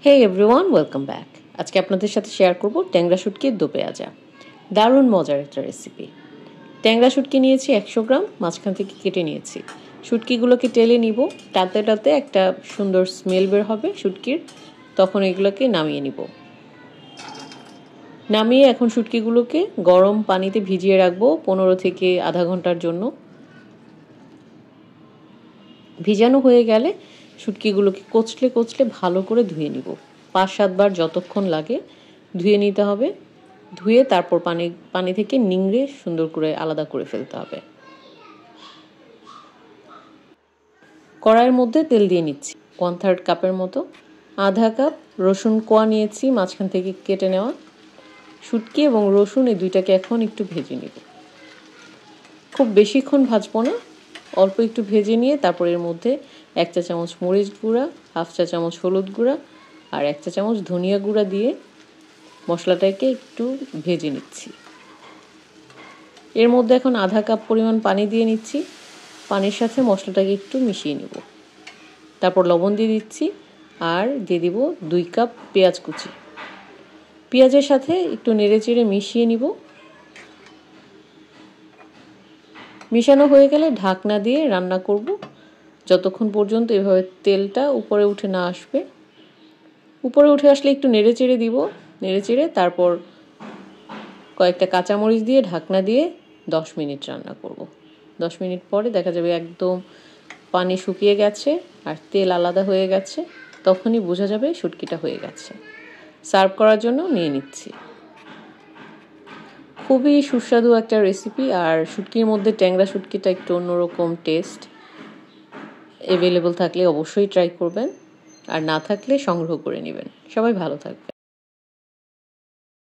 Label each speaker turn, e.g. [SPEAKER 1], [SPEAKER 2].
[SPEAKER 1] হে everyone, welcome back. আজকে আপনাদের সাথে শেয়ার করব ট্যাংরা শুটকির দো পেঁয়াজা। দারুণ মজার একটা রেসিপি। ট্যাংরা শুটকি নিয়েছি 100 গ্রাম, মাঝখান থেকে কেটে নিয়েছি। শুটকিগুলোকে টেলে নিব, টাতে টাতে একটা সুন্দর স্মেল বের হবে শুটকির, তখন এগুলোকে নামিয়ে নিব। নামিয়ে এখন শুটকিগুলোকে গরম পানিতে ভিজিয়ে রাখবো 15 থেকে আধা ঘন্টার জন্য। ভিজানো হয়ে গেলে শুটকিগুলোকে কচলে কচলে ভালো করে ধুয়ে নিব। 5-7 বার যতক্ষণ লাগে ধুয়ে নিতে হবে। ধুয়ে তারপর পানি থেকে নিংড়ে সুন্দর করে আলাদা করে ফেলতে হবে। কড়াইয়ের মধ্যে তেল দিয়ে নিচ্ছি 1/3 কাপের মতো। আধা কাপ রসুন কোয়া নিয়েছি, মাঝখান থেকে কেটে নেওয়া। শুটকি এবং রসুন এই দুইটাকে এখন একটু ভেজে নিব। খুব বেশিক্ষণ ভাজবো না, অল্প একটু ভেজে নিয়ে তারপর এর মধ্যে 1 চা চামচ মরিচ গুঁড়া, 1/2 চা চামচ হলুদ গুঁড়া আর 1 চা চামচ ধনিয়া গুঁড়া দিয়ে মশলাটাকে একটু ভেজে নিচ্ছি। এর মধ্যে এখন আধা কাপ পরিমাণ পানি দিয়ে নিচ্ছি। পানির সাথে মশলাটাকে একটু মিশিয়ে নিব। তারপর লবণ দিয়ে দিচ্ছি আর দিয়ে দিব 2 কাপ পেঁয়াজ কুচি। পেঁয়াজের সাথে একটু নেড়েচেড়ে মিশিয়ে নিব। মিশানো হয়ে গেলে ঢাকনা দিয়ে রান্না করব যতক্ষণ পর্যন্ত এভাবে তেলটা উপরে উঠে না আসবে। উপরে উঠে আসলে একটু নেড়েচেড়ে দিব, নেড়েচেড়ে তারপর কয়েকটা কাঁচামরিচ দিয়ে ঢাকনা দিয়ে 10 মিনিট রান্না করব। 10 মিনিট পরে দেখা যাবে একদম পানি শুকিয়ে গেছে আর তেল আলাদা হয়ে গেছে, তখনই বোঝা যাবে শুটকিটা হয়ে গেছে। সার্ভ করার জন্য নিয়ে নিচ্ছি। খুবই সুস্বাদু একটা রেসিপি, আর শুটকির মধ্যে ট্যাংরা শুটকিটা একটু অন্যরকম টেস্ট। অ্যাভেলেবল থাকলে অবশ্যই ট্রাই করবেন, আর না থাকলে সংগ্রহ করে নেবেন। সবাই ভালো থাকবেন।